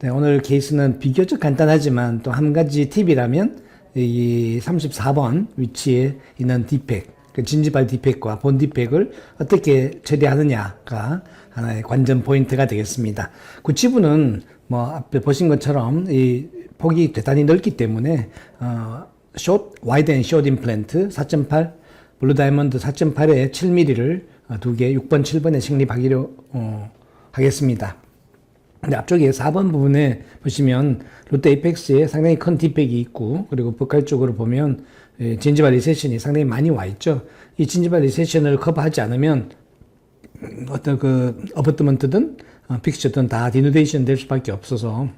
네, 오늘 케이스는 비교적 간단하지만 또 한 가지 팁이라면 이 34번 위치에 있는 디펙, 그 진지발 디펙과 본 디펙을 어떻게 처리하느냐가 하나의 관전 포인트가 되겠습니다. 구치부는 뭐 앞에 보신 것처럼 이 폭이 대단히 넓기 때문에 와이드 앤 숏 임플란트 4.8, 블루 다이아몬드 4.8에 7mm를 두 개 6번, 7번에 식립하기로 하겠습니다. 근데 앞쪽에 4번 부분에 보시면 롯데 에이펙스에 상당히 큰 디펙이 있고, 그리고 버칼 쪽으로 보면 진지발 리세션이 상당히 많이 와 있죠. 이 진지발 리세션을 커버하지 않으면 어떤 그 어버트먼트든 픽처든 다 디누데이션 될 수밖에 없어서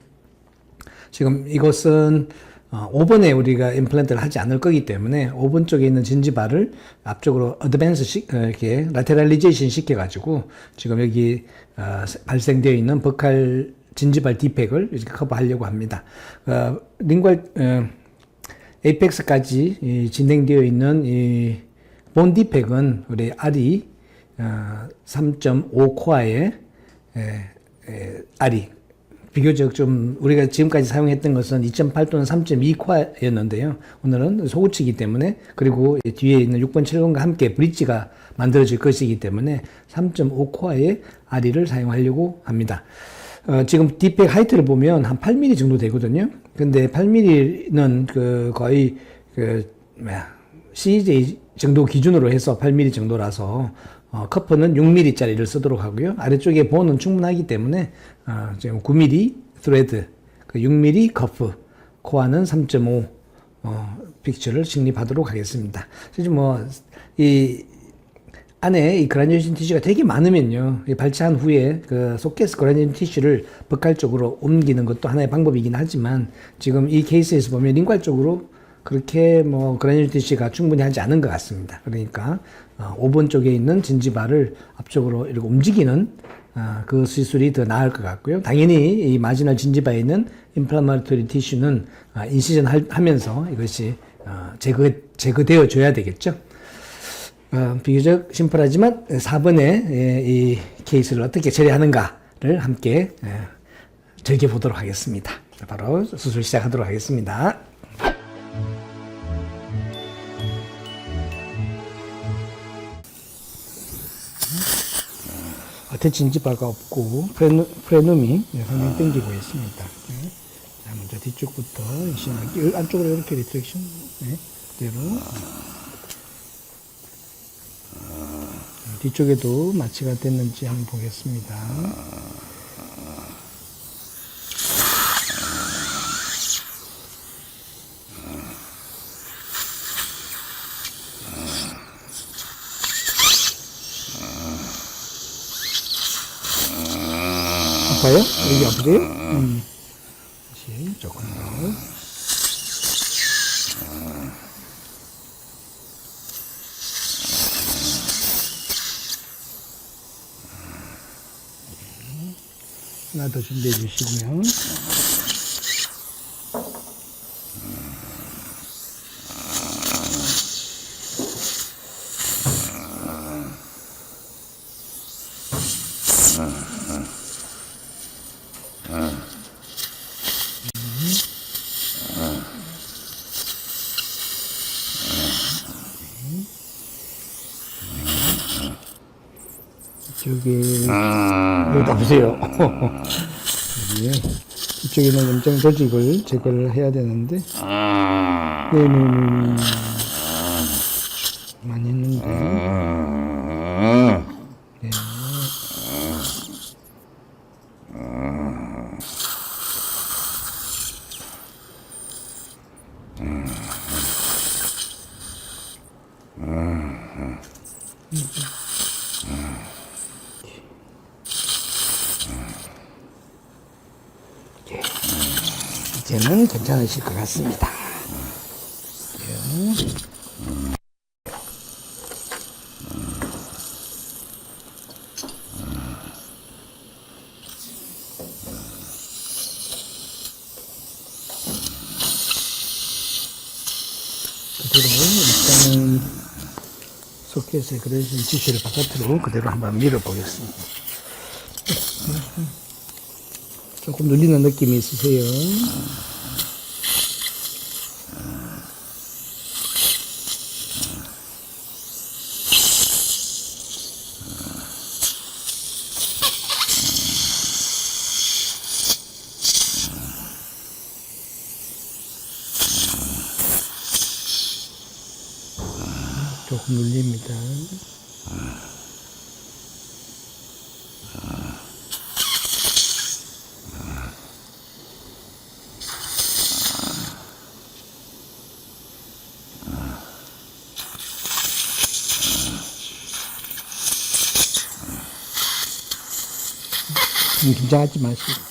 지금 이것은 5번에 우리가 임플란트를 하지 않을 거기 때문에 5번 쪽에 있는 진지발을 앞쪽으로 어드밴스 이렇게 라테랄리제이션 시켜가지고 지금 여기 발생되어 있는 버칼 진지발 디펙을 이렇게 커버하려고 합니다. 링괄 에이펙스까지 진행되어 있는 이 본 디펙은 우리 R이 3.5 코어의 R이 비교적 좀 우리가 지금까지 사용했던 것은 2.8 또는 3.2 코어였는데요. 오늘은 소구치기 때문에, 그리고 뒤에 있는 6번, 7번과 함께 브릿지가 만들어질 것이기 때문에 3.5 코어의 R을 사용하려고 합니다. 지금 디펙 하이트를 보면 한 8mm 정도 되거든요. 근데 8mm는 거의 CJ 정도 기준으로 해서 8mm 정도라서 커퍼는 6mm짜리를 쓰도록 하고요. 아래쪽에 본은 충분하기 때문에 지금 9mm 스레드, 6mm 커프, 코어는 3.5 픽처를 식립하도록 하겠습니다. 그래서 이 안에 이 그라뉴레이션 티슈가 되게 많으면요, 발치한 후에 그 소켓 그라뉴레이션 티슈를 버칼 쪽으로 옮기는 것도 하나의 방법이긴 하지만, 지금 이 케이스에서 보면 링괄 쪽으로 그렇게 그라뉴레이션 티슈가 충분히 하지 않은 것 같습니다. 그러니까 5번 쪽에 있는 진지발을 앞쪽으로 이렇게 움직이는 그 시술이 더 나을 것 같고요. 당연히 이 마지널 진지바에 있는 인플라마토리 티슈는 인시전 하면서 이것이 제거되어 줘야 되겠죠. 비교적 심플하지만 4번의 이 케이스를 어떻게 처리하는가를 함께 즐겨보도록 하겠습니다. 바로 수술 시작하도록 하겠습니다. 겉에 진지발가 없고 프레눔이 상당히 당기고 있습니다. 자, 먼저 뒤쪽부터 심하게 안쪽으로 이렇게 리트랙션 그대로 뒤쪽에도 마취가 됐는지 한번 보겠습니다. 아파요? 여기 아프세요? 다시 조금 더. 하나 더 준비해 주시고요. 이쪽에 여기 아프세요. 이쪽에 있는 염증 조직을 제거를 해야 되는데, 네네네, 많이 있는데, 네. 이제는 괜찮으실 것 같습니다. 일단은 소켓에 그려진 지시를 바깥으로 그대로 한번 밀어보겠습니다. 조금 눌리는 느낌이 있으세요? 조금 눌립니다. 긴장하지 마시고.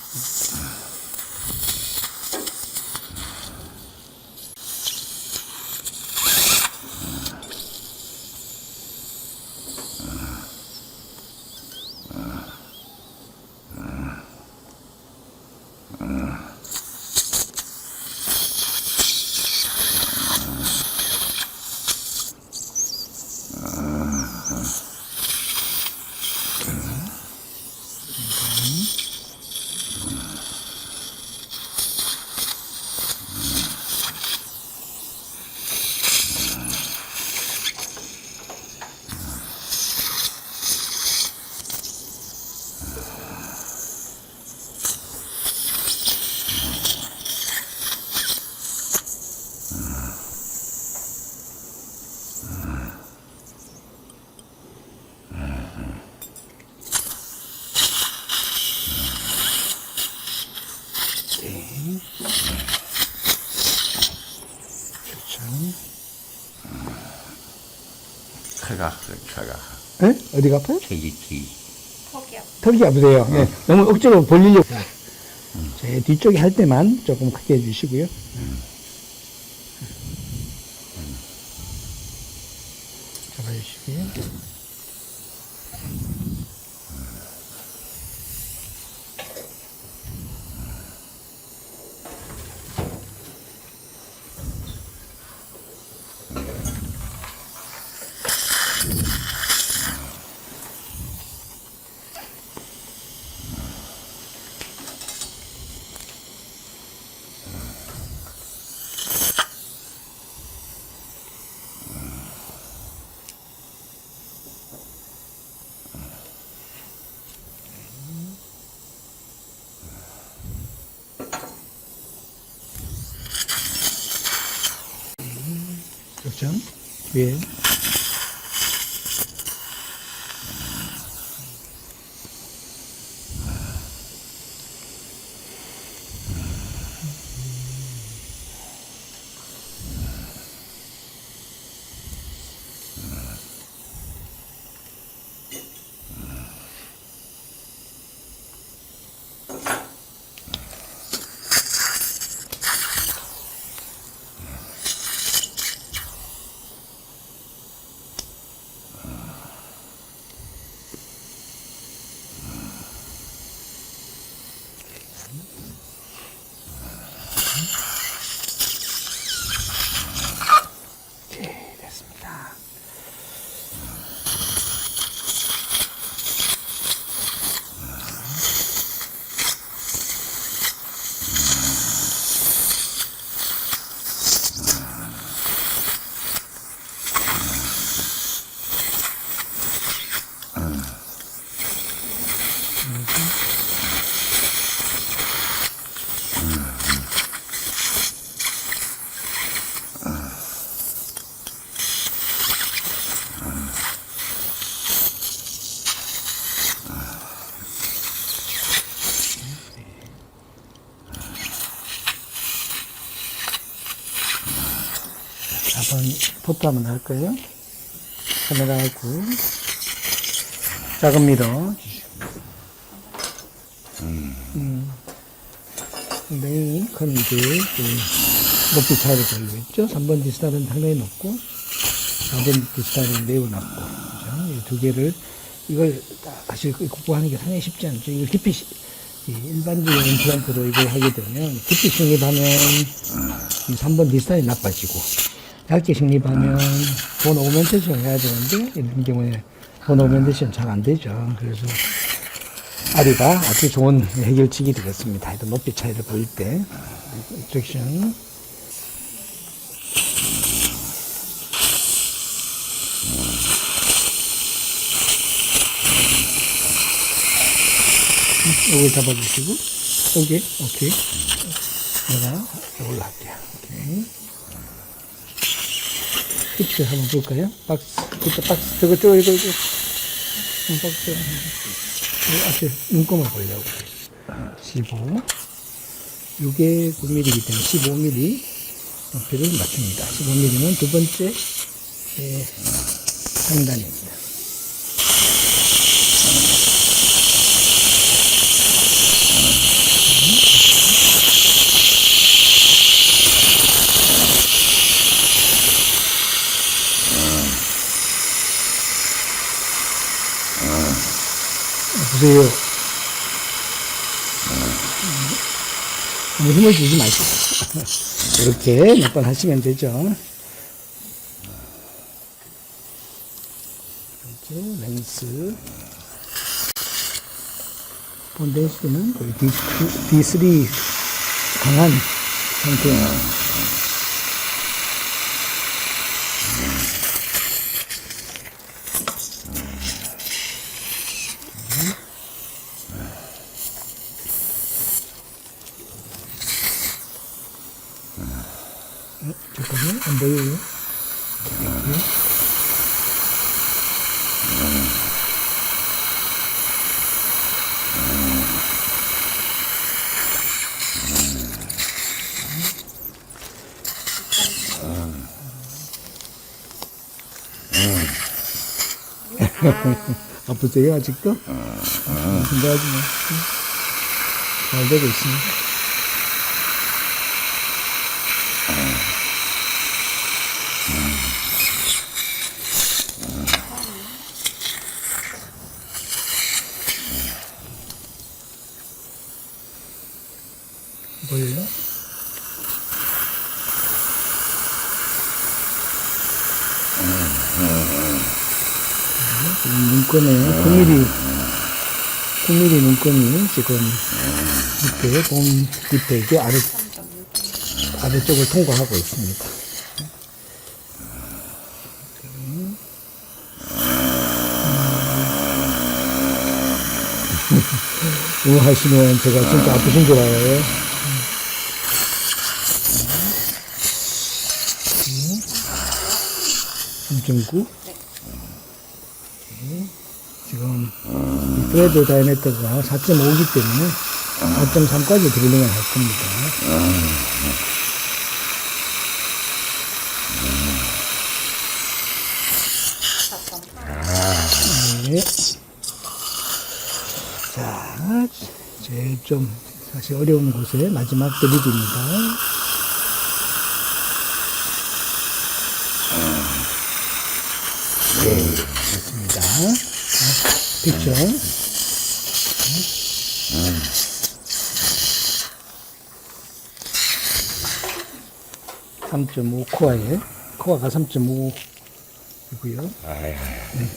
혀가. 네? 어디가 아파요? 턱이. 턱이 아프세요. 네. 너무 억지로 벌리려고. 제 뒤쪽에 할 때만 조금 크게 해주시고요. 잡아주시고요. 그렇죠? 위에. 네, 됐습니다. 한번 포토 한번 할까요? 카메라하고 작은 미러. 상당히 큰 게 높이 차이가 별로 있죠. 3번 디스탈은 상당히 높고 4번 디스탈은 매우 낮고, 그죠? 이 두 개를 이걸 사실 극복하는 게 상당히 쉽지 않죠. 이걸 깊이 일반적인 임플란트로 이걸 하게 되면 깊이 승입하면 이 3번 디스탈이 나빠지고 얇게 식립하면 본 오멘테이션 해야 되는데 이런 경우에 본 오멘테이션 잘 안 되죠. 그래서 아리가 아주 좋은 해결책이 되겠습니다. 이런 높이 차이를 보일 때 인젝션 이걸 잡아주시고 여기 오케이 내가 이걸로 할게요. 오케이 픽스 한번 볼까요? 박스 그때 박스 저거 이거 박스 앞에 눈금을 보려고 15 이게 9mm이기 때문에 15mm 높이를 맞춥니다. 15mm는 두 번째 상단입니다. 보세요. 너무 힘을 주지 마시고 이렇게 몇 번 하시면 되죠. 렌스 폰데이션은 거의 D3 강한 상태입니다. 잠깐만, 안 보여요? 이렇게. 아프세요, 아직도? 긴장하지 마. 잘 되고 있습니다. 보여요? 눈꺼네 9mm 눈꺼이 지금 밑에 봄 밑에 아래쪽을 통과하고 있습니다. 이거 하시면 제가 진짜 아프신 줄 알아요. 3.9 지금 브레드 다이아미터가 4.5이기 때문에 4.3까지 드릴링을 할 겁니다. 네. 자, 제일 좀 사실 어려운 곳에 마지막 드릴입니다. 네, 됐습니다. 픽션. 3.5 코어가 3.5이고요.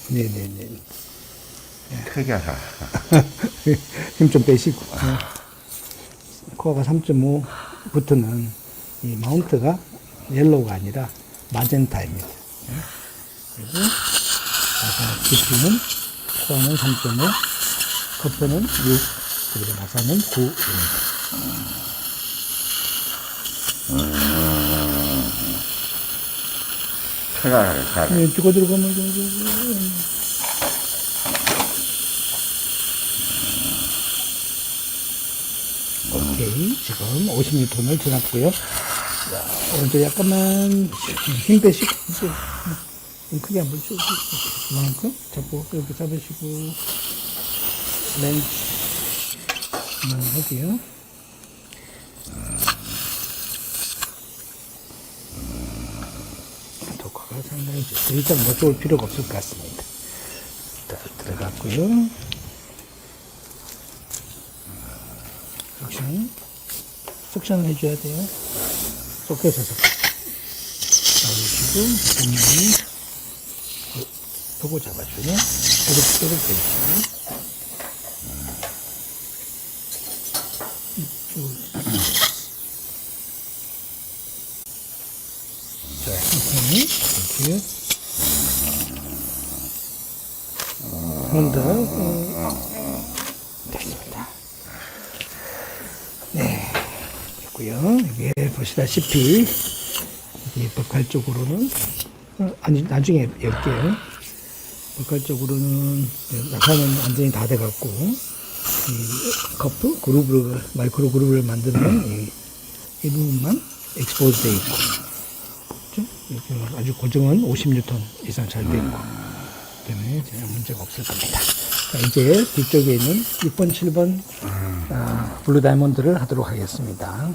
네네네. 크게 하라. 힘 좀 빼시고. 코어가 3.5부터는 이 마운트가 옐로우가 아니라 마젠타입니다. 그리고 나사 깊이는 코어는 3.5, 커프는 6, 그리고 나사는 9입니다. 크게 네, 찍어 들어가면 오케이, 지금 56분을 지났고요. 자, 오른쪽 약간만 힘 빼시고 좀 크게 한번 쭉 이만큼 잡고 이렇게 잡으시고 렌즈 하고요. 독화가 상당히 더 이상 뭐 좋을 필요가 없을 것 같습니다. 자, 들어갔고요. 석션 해줘야 돼요. 쏙해서 쏙. 분명히 요거 잡아주네. 이렇게 해주시고. 자, 이렇게. 한 번 더. 됐습니다. 네. 됐고요. 이게 보시다시피, 이게 벽할 쪽으로는, 아니, 나중에 열게요. 벽할 쪽으로는, 낙하는 완전히 다 돼갖고, 이 커프, 그루브를, 마이크로 그루브를 만드는 이 부분만 엑스포즈 되어 있고, 그렇죠? 이렇게 아주 고정은 50뉴턴 이상 잘 되어 있고, 때문에 전혀 문제가 없을 겁니다. 자, 이제 뒤쪽에 있는 6번, 7번, 블루 다이몬드를 하도록 하겠습니다.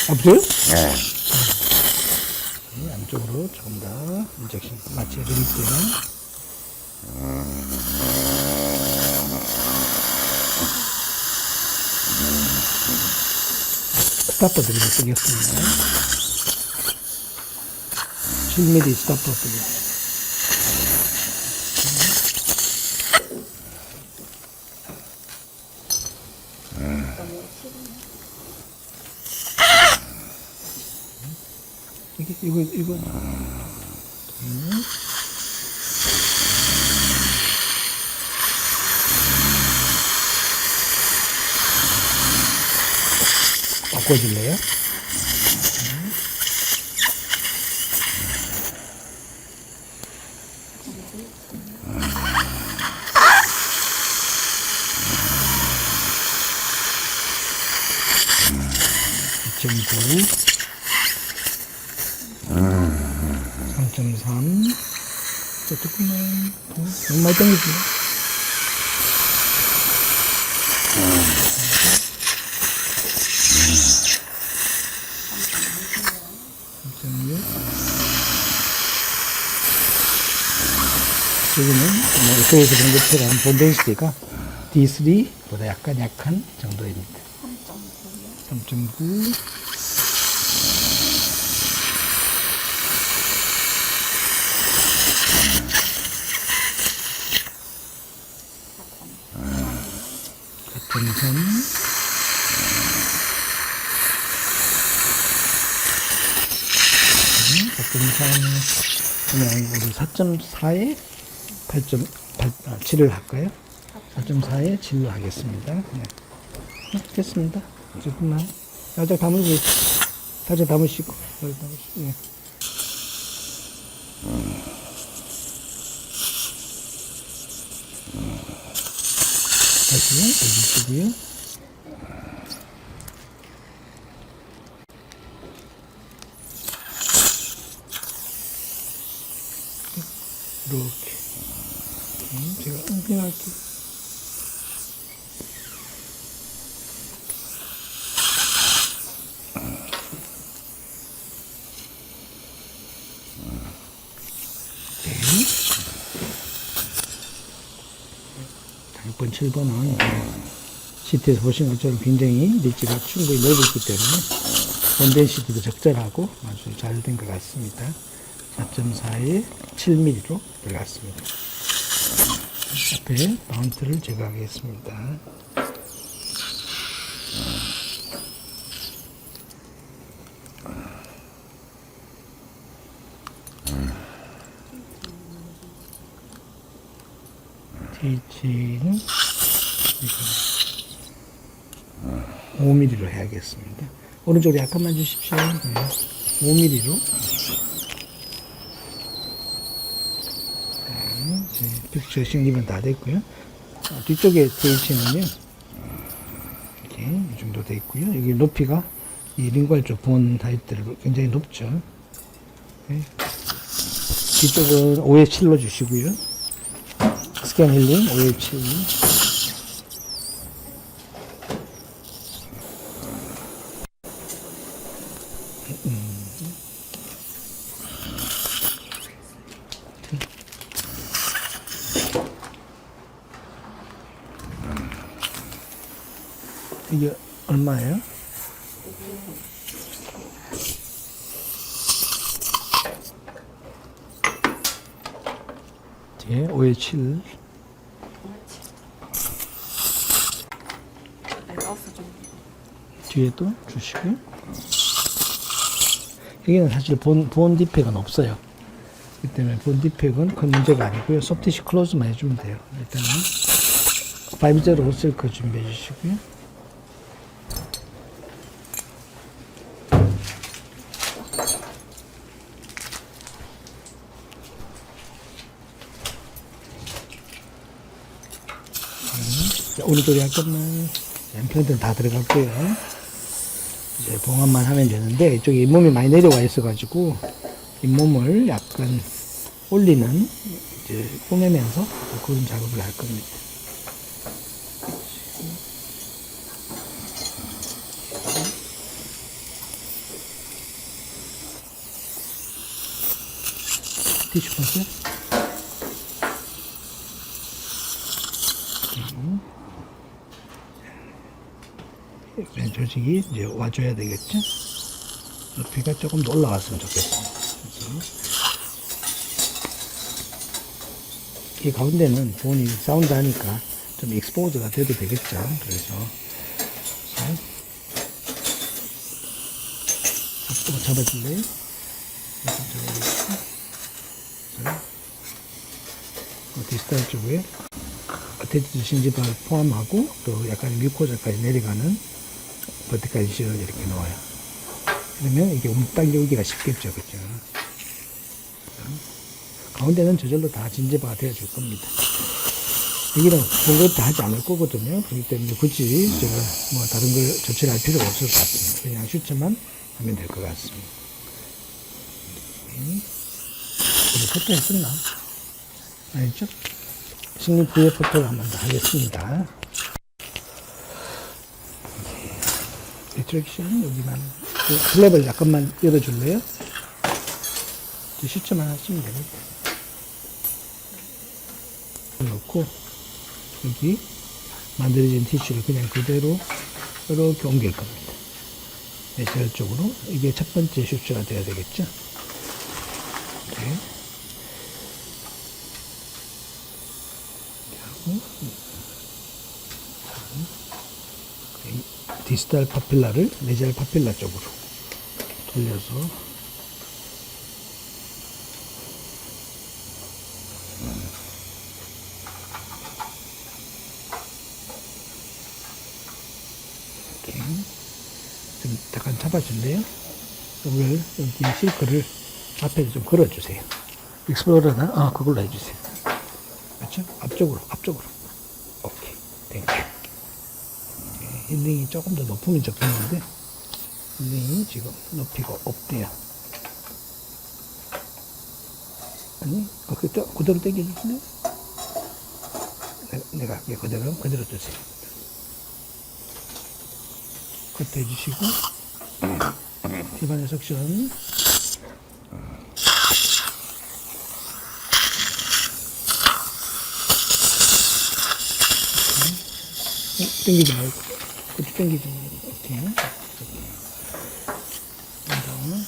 없어요? 예. 안쪽으로 조금 더 인젝션 마취해 드릴게요. 스타퍼 드리고 쓰겠습니다. 7mm 스타퍼 쓰겠습니다. 이거. 바꿔줄래요? .9 3.3 조금만 더 너무 많이 당기지 3.6 여기는 뭐 에서에서 본 것처럼 본 덴시티가 D3보다 약간 약한 정도입니다. 3.9 4.3 그냥 우리 4.4에 7을 할까요? 4.4에 7로 하겠습니다. 네. 됐습니다. 조금만 살짝 담으시고 네. 다시 해주시고요. 이렇게 제가 은행할게요. 네. 6번, 7번은 시트에서 보신 것처럼 굉장히 립지가 충분히 넓었기 때문에 원덴시티도 적절하고 아주 잘 된 것 같습니다. 4.4에 7mm로 들어갔습니다. 앞에 마운트를 제거하겠습니다. TH는 5mm로 해야겠습니다. 오른쪽으로 약간만 주십시오. 네. 5mm로. 픽처 식립은 다 됐고요. 뒤쪽에 TH는요, 이렇게 이 정도 돼 있고요. 여기 높이가 이 링괄 쪽 본 타입들로 굉장히 높죠. 네. 뒤쪽은 5에 7로 주시고요. 스캔 힐링 5에 7. 이게 얼마예요? 뒤에 517 마우스 좀. 뒤에 또 주시고요. 여기는 사실 본 디팩은 없어요. 그렇기 때문에 본 디팩은 큰 문제가 아니고요. 소프티시 클로즈만 해주면 돼요. 일단은 5.0 셀크 준비해 주시고요. 오리도리 잠깐만. 엠플랜트는 다 들어갈게요. 이제 봉합만 하면 되는데, 이쪽에 잇몸이 많이 내려와 있어가지고, 잇몸을 약간 올리는, 이제 꼬매면서 그런 작업을 할 겁니다. 티슈 보세요. 왼 조직이 이제 와줘야 되겠죠? 높이가 조금 더 올라갔으면 좋겠습니다. 이 가운데는 본이 사운드 하니까 좀 익스포즈가 돼도 되겠죠? 그래서 좀 잡아줄래요? 디스탈 쪽에 어태치드 신지발 포함하고 또 약간 뮤코자까지 내려가는 버티컬 시를 이렇게 넣어요. 그러면 이게 당겨오기가 쉽겠죠, 그죠? 가운데는 저절로 다 진제바가 되어줄 겁니다. 여기는 그런 것도 하지 않을 거거든요. 그렇기 때문에 굳이 제가 뭐 다른 걸 조치를 할 필요가 없을 것 같습니다. 그냥 슈트만 하면 될 것 같습니다. 우리 포토 했었나? 아니죠? 식립 부의 포토를 한 번 더 하겠습니다. 디트랙션 여기만 플랩을 약간만 열어줄래요? 슈트만 하시면 됩니다. 넣고 여기 만들어진 티슈를 그냥 그대로 이렇게 옮길 겁니다. 네, 저쪽으로 이게 첫 번째 슈트가 돼야 되겠죠? 네. 디스탈 파필라를 메지알 파필라 쪽으로 돌려서 이렇게 좀 잠깐 잡아줄래요? 이걸 여기 실크를 앞에 좀 걸어주세요. 익스플로러나 그걸로 해주세요. 그렇죠? 앞쪽으로. 오케이, 땡큐. 힐링이 조금 더 높으면 좋겠는데 힐링이 지금 높이가 없대요. 아니, 그대로 당겨주실래요? 내가 그대로 주세요. 그때 해주시고 집안의 석션 당기지 말고 그때 당기지 말고 이렇게 그런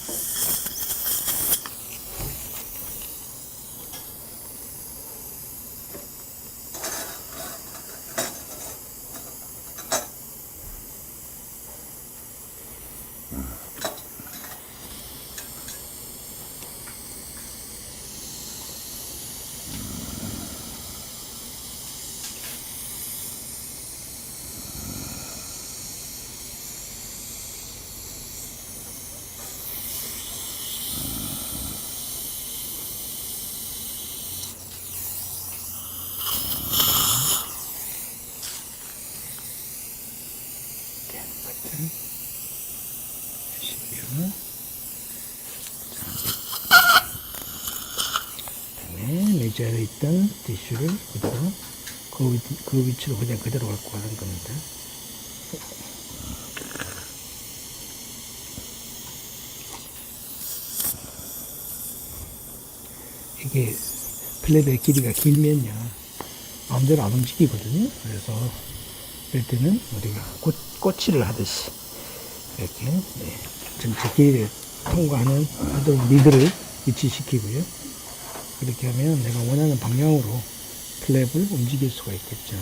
다음에 메지알에 있던 티슈를 그대로 그 위치로 그냥 그대로 갖고 가는 겁니다. 이게 플랩의 길이가 길면요 마음대로 안 움직이거든요. 그래서 이럴 때는 우리가 꼬치를 하듯이 이렇게 전체 길이를 통과하는 하도록 리드를 위치시키고요. 그렇게 하면 내가 원하는 방향으로 클랩을 움직일 수가 있겠죠.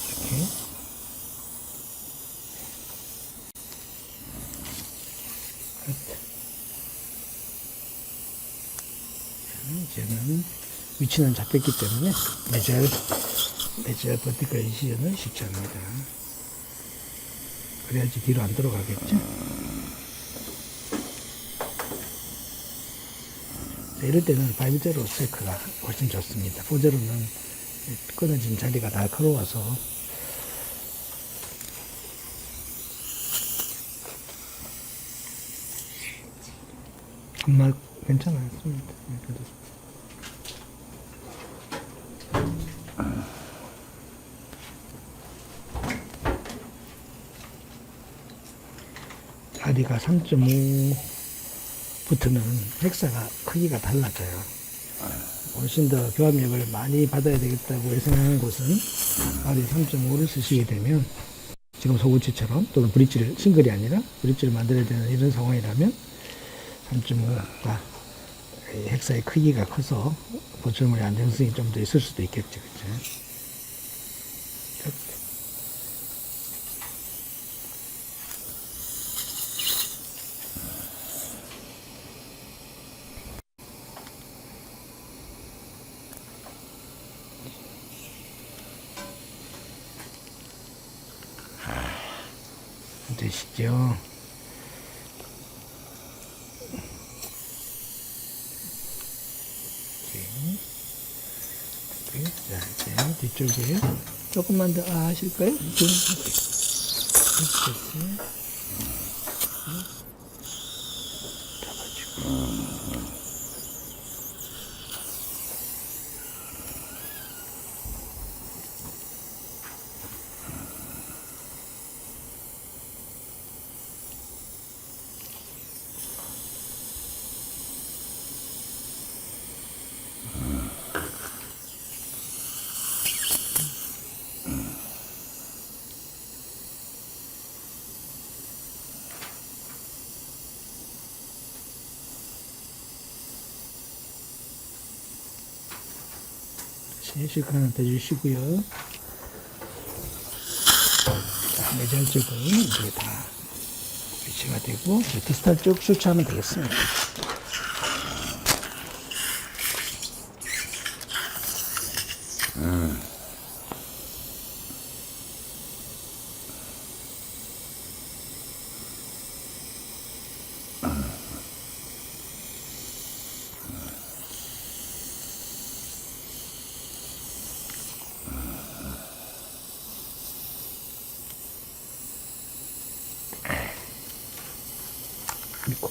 이렇게. 이제는 위치는 잡혔기 때문에 메절 버티컬 인시전을 식초합니다. 그래야지 뒤로 안 들어가겠죠. 이럴 때는 5제로 세크가 훨씬 좋습니다. 4제로는 끊어진 자리가 날카로워서 정말 괜찮았습니다. 자리가 3.5부터는 헥사가 크기가 달라져요. 훨씬 더 교합력을 많이 받아야 되겠다고 예상하는 곳은 아래 3.5를 쓰시게 되면 지금 소구치처럼 또는 브릿지를 싱글이 아니라 브릿지를 만들어야 되는 이런 상황이라면 3.5가 헥사의 크기가 커서 보철물의 안정성이 좀 더 있을 수도 있겠죠. 그렇죠? 되시죠? 자, 이제 뒤쪽에 조금만 더 하실까요? 실컷 하나 더 주시고요. 매절 쪽은 이렇게 다 위치가 되고 디스탈 쪽 수치하면 되겠습니다.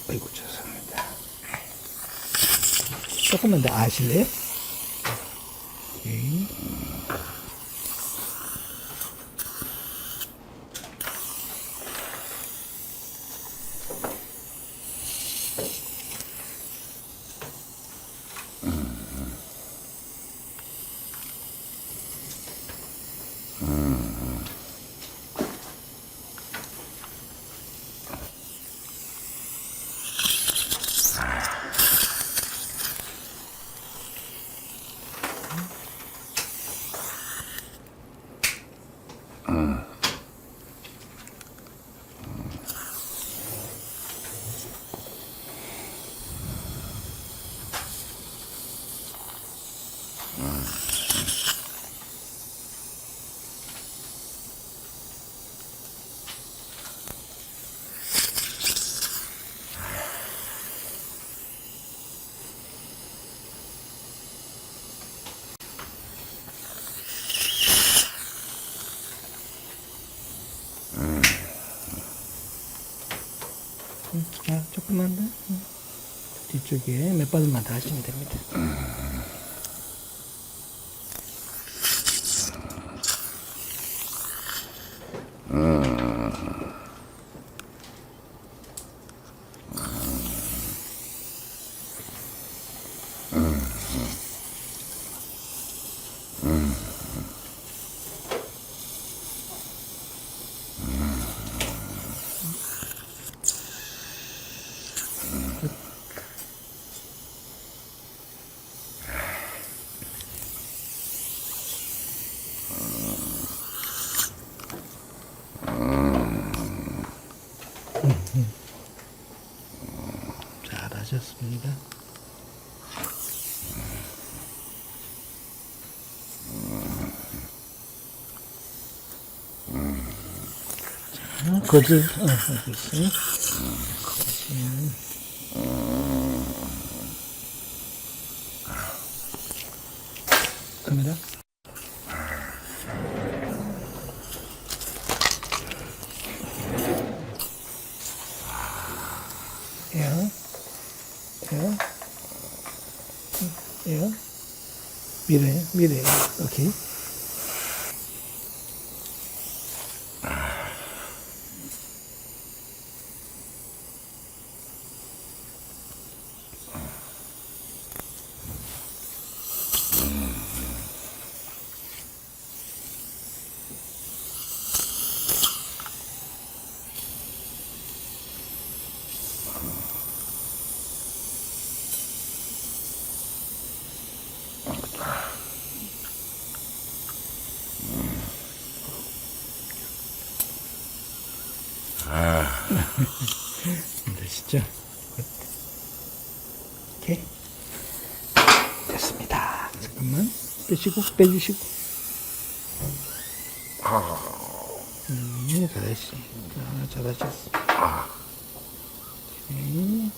아이고 죄송합니다. 조금만 더 아실래요? 오케이. 자, 조금만 더. 뒤쪽에 몇 번만 더 하시면 됩니다. 됐습니다. 자, 거즈, 여기 있어요. 카메라. 에어, 에어, 에어, 미래, 오케이. 되시죠? 오케이. 됐습니다. 잠깐만. 빼주시고. 잘하셨습니다. 잘하셨습니다. 오케이.